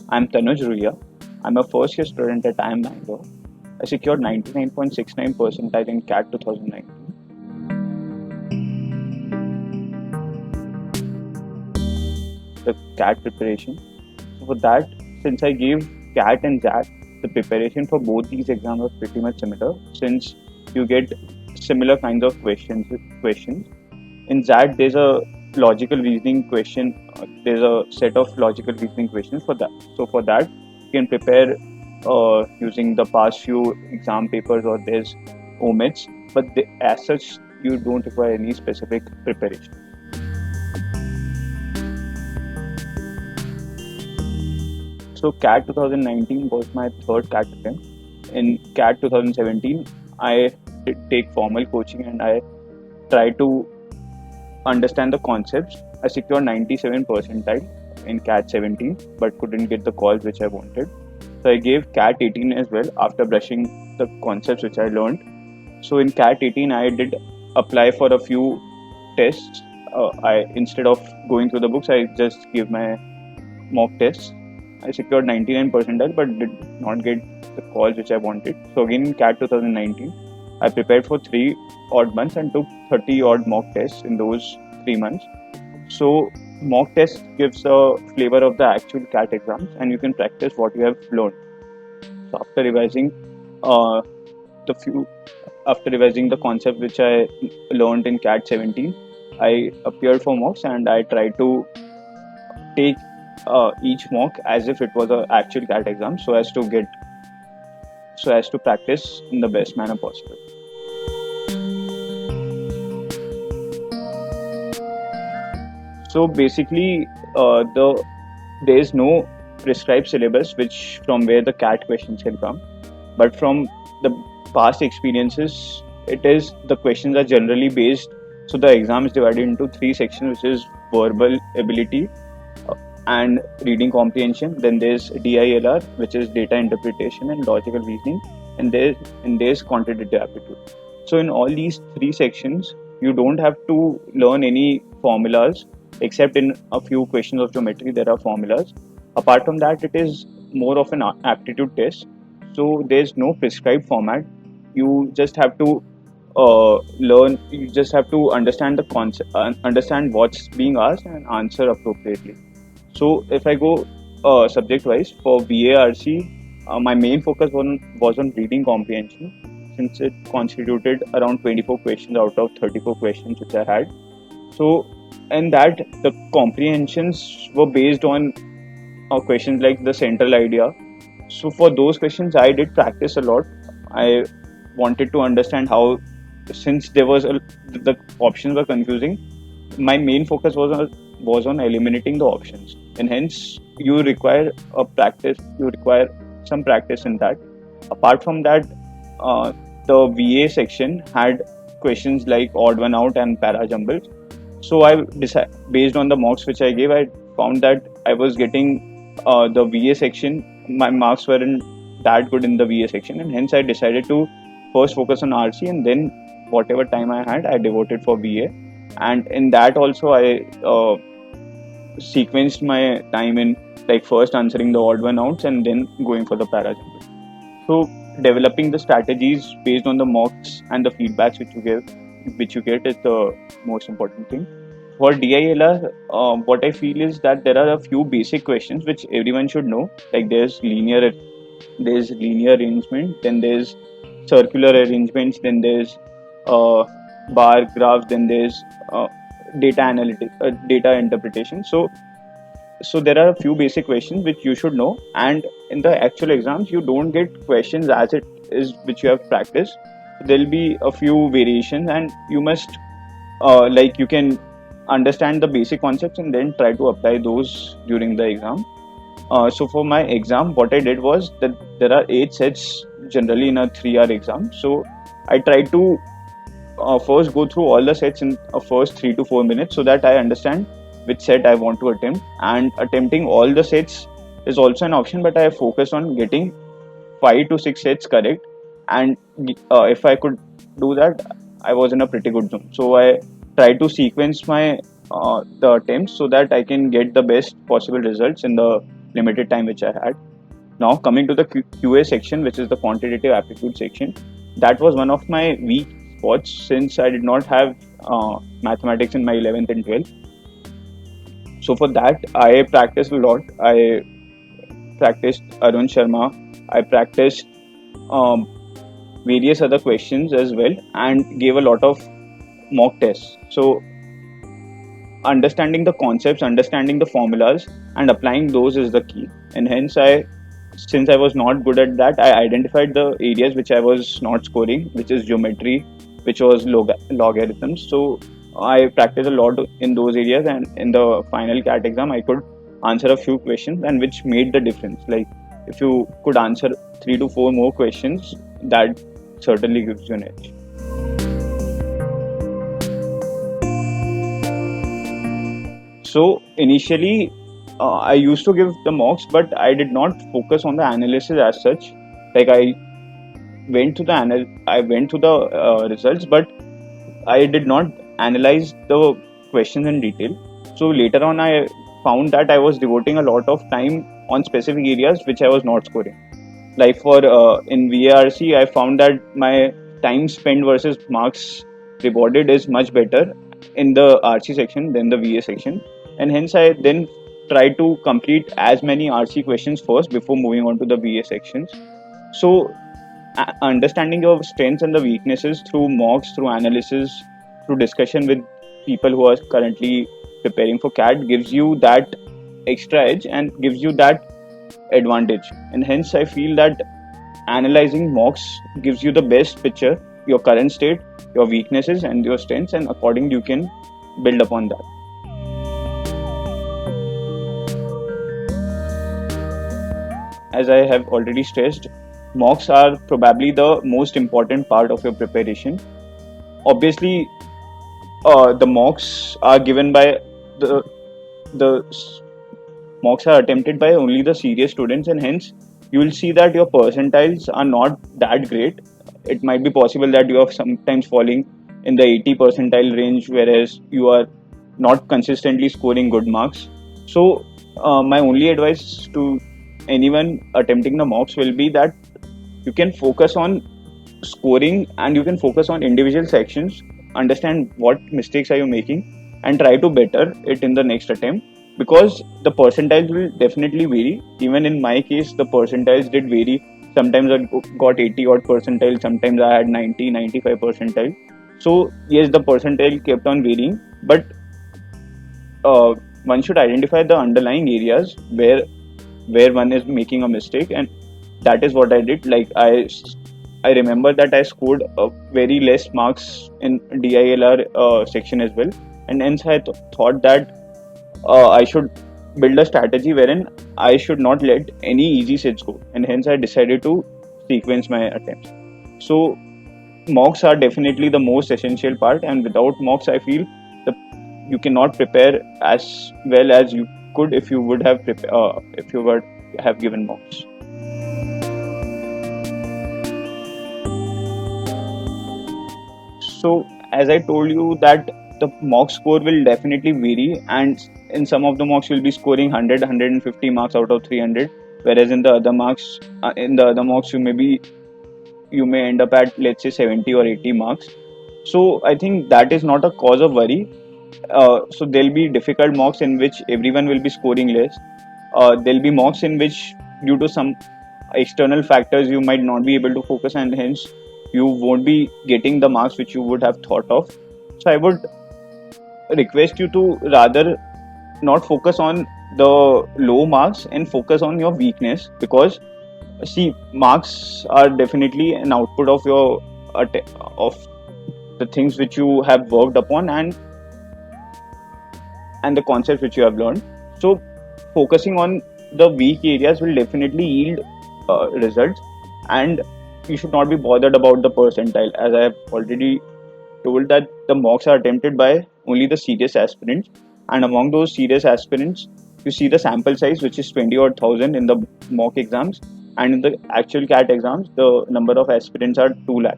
I'm Tanuj Rulia. I'm a first year student at IIM Bangalore. I secured 99.69 percentile in CAT 2019. The CAT preparation. So for that, since I gave CAT and JAT, the preparation for both these exams was pretty much similar since you get similar kinds of questions. In JAT, there's a logical reasoning question. There's a set of logical reasoning questions for that. So for that, you can prepare using the past few exam papers or there's omits. But as such, you don't require any specific preparation. So CAT 2019 was my third CAT attempt. In CAT 2017, I did take formal coaching and I tried to understand the concepts. I secured 97 percentile in CAT 17, but couldn't get the calls which I wanted. So I gave CAT 18 as well after brushing the concepts which I learned. So in CAT 18, I did apply for a few tests. I instead of going through the books, I just gave my mock tests. I secured 99 percentile, but did not get the calls which I wanted. So again in CAT 2019, I prepared for 3 odd months and took 30 odd mock tests in those 3 months. So mock test gives a flavor of the actual CAT exams, and you can practice what you have learned. So uh, the few after revising the concept which I learned in CAT 17, I appeared for mocks and I tried to take each mock as if it was an actual CAT exam, so as to practice in the best manner possible. So basically, there is no prescribed syllabus which from where the CAT questions can come, but from the past experiences, it is the questions are generally based. So the exam is divided into three sections, which is verbal ability, uh, and reading comprehension. Then there's DILR, which is data interpretation and logical reasoning, and there's quantitative aptitude. So in all these three sections, you don't have to learn any formulas, except in a few questions of geometry there are formulas. Apart from that, it is more of an aptitude test. So there's no prescribed format. You just have to learn. You just have to understand the concept, understand what's being asked, and answer appropriately. So if I go subject wise for VARC, my main focus was on reading comprehension since it constituted around 24 questions out of 34 questions which I had. So in that the comprehensions were based on questions like the central idea. So for those questions, I did practice a lot. I wanted to understand how, since the options were confusing, my main focus was on eliminating the options, and hence you require some practice in that. Apart from that, uh, the VA section had questions like odd one out and para jumbles. So based on the marks which I gave, I found that I was getting the VA section. My marks weren't that good in the VA section, and hence I decided to first focus on RC, and then whatever time I had, I devoted for VA. And in that also, I sequenced my time in like first answering the odd one outs and then going for the para jumble. So developing the strategies based on the mocks and the feedbacks which you get is the most important thing. For DILR, what I feel is that there are a few basic questions which everyone should know. Like there's linear arrangement, then there's circular arrangements, then there's uh, bar graphs, then there's data interpretation. So there are a few basic questions which you should know, and in the actual exams you don't get questions as it is which you have practiced. There'll be a few variations, and you must like you can understand the basic concepts and then try to apply those during the exam. So for my exam, what I did was that there are 8 sets generally in a 3-hour exam. So I tried to first go through all the sets in a first 3 to 4 minutes so that I understand which set I want to attempt. And attempting all the sets is also an option, but I focused on getting 5 to 6 sets correct. And if I could do that, I was in a pretty good zone. So I tried to sequence my the attempts so that I can get the best possible results in the limited time which I had. Now coming to the QA section, which is the quantitative aptitude section, that was one of my weak spots since I did not have mathematics in my 11th and 12th. So for that, I practiced a lot. I practiced Arun Sharma. I practiced um, various other questions as well, and gave a lot of mock tests. So understanding the concepts, understanding the formulas, and applying those is the key. And hence, since I was not good at that, I identified the areas which I was not scoring, which is geometry, which was logarithms. So I practiced a lot in those areas, and in the final CAT exam, I could answer a few questions, and which made the difference. Like if you could answer 3 to 4 more questions, that certainly gives you an edge. So initially, I used to give the mocks, but I did not focus on the analysis as such. Like I went to the results, but I did not analyze the questions in detail. So later on, I found that I was devoting a lot of time on specific areas which I was not scoring. Like for in VARC, I found that my time spent versus marks rewarded is much better in the RC section than the VA section, and hence I then try to complete as many RC questions first before moving on to the VA sections. So understanding your strengths and the weaknesses through mocks, through analysis, through discussion with people who are currently preparing for CAT gives you that extra edge and gives you that advantage. And hence, I feel that analyzing mocks gives you the best picture, your current state, your weaknesses, and your strengths, and accordingly, you can build upon that. As I have already stressed, mocks are probably the most important part of your preparation. Obviously, the mocks are given by the mocks are attempted by only the serious students, and hence you will see that your percentiles are not that great. It might be possible that you are sometimes falling in the 80 percentile range, whereas you are not consistently scoring good marks. So my only advice to anyone attempting the mocks will be that you can focus on scoring and you can focus on individual sections, understand what mistakes are you making, and try to better it in the next attempt, because the percentiles will definitely vary. Even in my case, the percentiles did vary. Sometimes I got 80 odd percentile, sometimes I had 90 95 percentile. So yes, the percentile kept on varying, but one should identify the underlying areas where one is making a mistake, and that is what I did. Like I remember that I scored very less marks in DILR section as well, and hence I thought that I should build a strategy wherein I should not let any easy sets go, and hence I decided to sequence my attempts. So mocks are definitely the most essential part, and without mocks, I feel the you cannot prepare as well as you could if you would have if you would have given mocks. So as I told you that the mock score will definitely vary, and in some of the mocks you'll be scoring 100 marks out of 300, whereas in the other mocks you may end up at, let's say, 70 or 80 marks. So I think that is not a cause of worry. So there'll be difficult mocks in which everyone will be scoring less. There'll be mocks in which, due to some external factors, you might not be able to focus, and hence you won't be getting the marks which you would have thought of. So I would request you to rather not focus on the low marks and focus on your weakness, because see, marks are definitely an output of your of the things which you have worked upon and the concepts which you have learned. So focusing on the weak areas will definitely yield results, and you should not be bothered about the percentile. As I have already told, that the mocks are attempted by only the serious aspirants, and among those serious aspirants, you see the sample size, which is 20 or 1000 in the mock exams, and in the actual CAT exams, the number of aspirants are 2 lakh.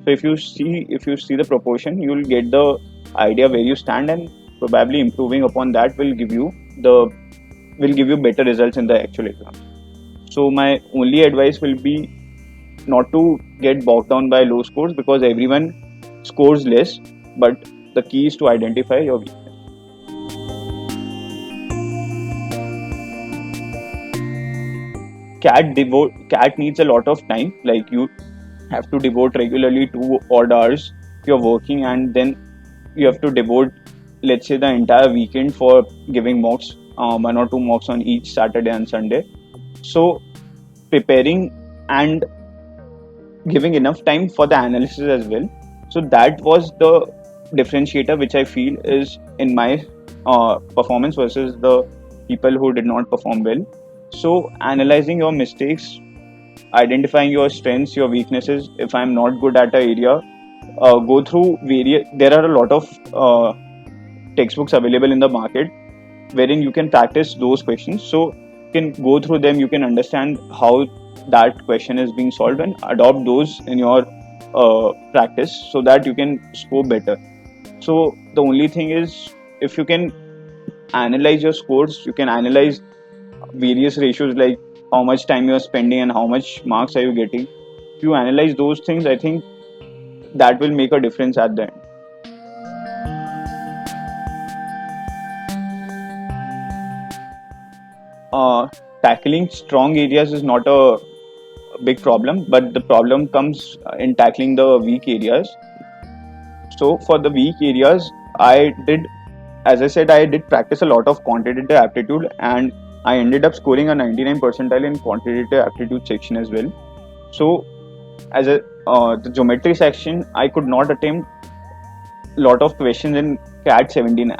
So if you see the proportion, you will get the idea where you stand, and probably improving upon that will give you the will give you better results in the actual exam. So my only advice will be not to get bogged down by low scores, because everyone scores less, but the key is to identify your weakness. Cat needs a lot of time. Like, you have to devote regularly 2 odd hours you're working, and then you have to devote, let's say, the entire weekend for giving mocks, 1 or 2 mocks on each Saturday and Sunday. So preparing and giving enough time for the analysis as well. So that was the differentiator which I feel is in my performance versus the people who did not perform well. So analyzing your mistakes, identifying your strengths, your weaknesses. If I'm not good at an area, go through various. There are a lot of textbooks available in the market wherein you can practice those questions. So you can go through them, you can understand how that question is being solved and adopt those in your practice so that you can score better. So the only thing is, if you can analyze your scores, you can analyze various ratios like how much time you are spending and how much marks are you getting. If you analyze those things, I think that will make a difference at the end. Tackling strong areas is not a big problem, but the problem comes in tackling the weak areas. So for the weak areas, I did, as I said, I did practice a lot of quantitative aptitude, and I ended up scoring a 99 percentile in quantitative aptitude section as well. So as a the geometry section, I could not attempt lot of questions in CAT 17,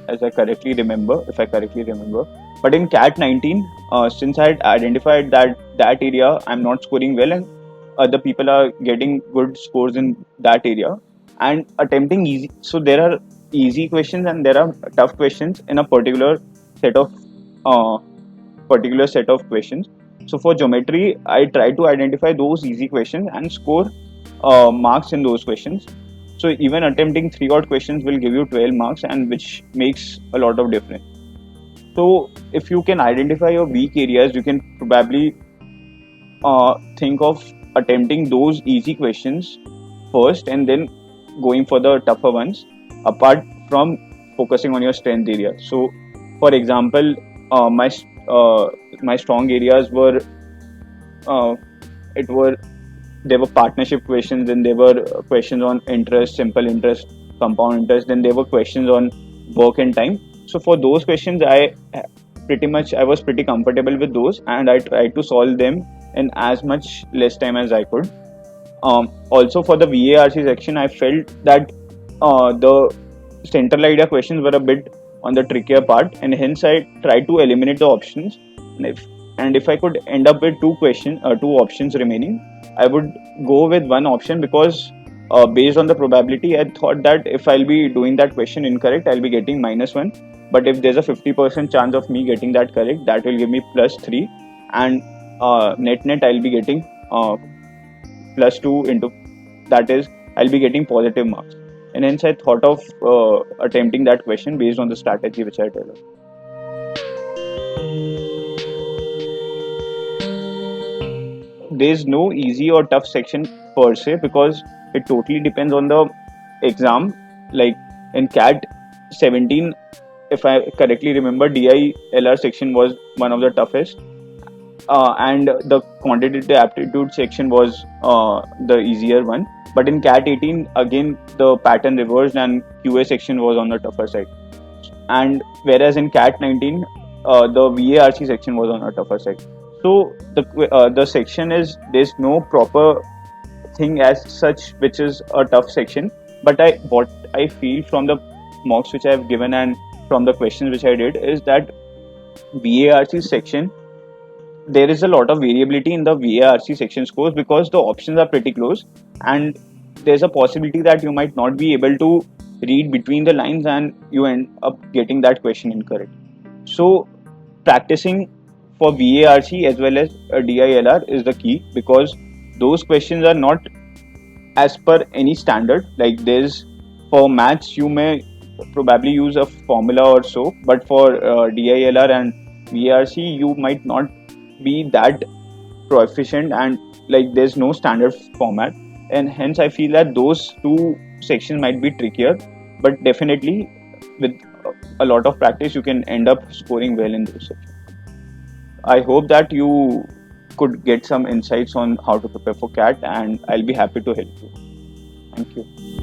as I correctly remember, if I correctly remember. But in CAT 19, since I had identified that that area I'm not scoring well, and other people are getting good scores in that area, and attempting easy. So there are easy questions and there are tough questions in a set of uh, particular set of questions. So for geometry, I try to identify those easy questions and score marks in those questions. So even attempting 3 odd questions will give you 12 marks, and which makes a lot of difference. So if you can identify your weak areas, you can probably think of attempting those easy questions first and then going for the tougher ones, apart from focusing on your strength area. So for example, my strong areas were uh, it were there were partnership questions, then there were questions on interest, simple interest, compound interest, then there were questions on work and time. So for those questions, I was pretty comfortable with those, and I tried to solve them in as much less time as I could. Also for the VARC section, I felt that the central idea questions were a bit on the trickier part, and hence I tried to eliminate the options. And if I could end up with two options remaining, I would go with one option, because based on the probability, I thought that if I'll be doing that question incorrect, I'll be getting -1. But if there's a 50% chance of me getting that correct, that will give me +3, and net I'll be getting +2 into, that is, I'll be getting positive marks. And hence I thought of attempting that question based on the strategy which I developed. There's no easy or tough section per se, because it totally depends on the exam. Like in CAT 17, if I correctly remember, DILR section was one of the toughest, and the quantitative aptitude section was the easier one. But in CAT 18, again the pattern reversed and QA section was on the tougher side. And whereas in CAT 19, the VARC section was on a tougher side. So the section is, there's no proper thing as such which is a tough section. But what I feel from the mocks which I have given and from the questions which I did is that VARC section, there is a lot of variability in the VARC section scores, because the options are pretty close, and there's a possibility that you might not be able to read between the lines and you end up getting that question incorrect. So practicing for VARC as well as DILR is the key, because those questions are not as per any standard. Like, there's, for maths you may probably use a formula or so, but for DILR and VRC you might not be that proficient, and like there's no standard format, and hence I feel that those two sections might be trickier, but definitely with a lot of practice you can end up scoring well in those sections. I hope that you could get some insights on how to prepare for CAT, and I'll be happy to help you. Thank you.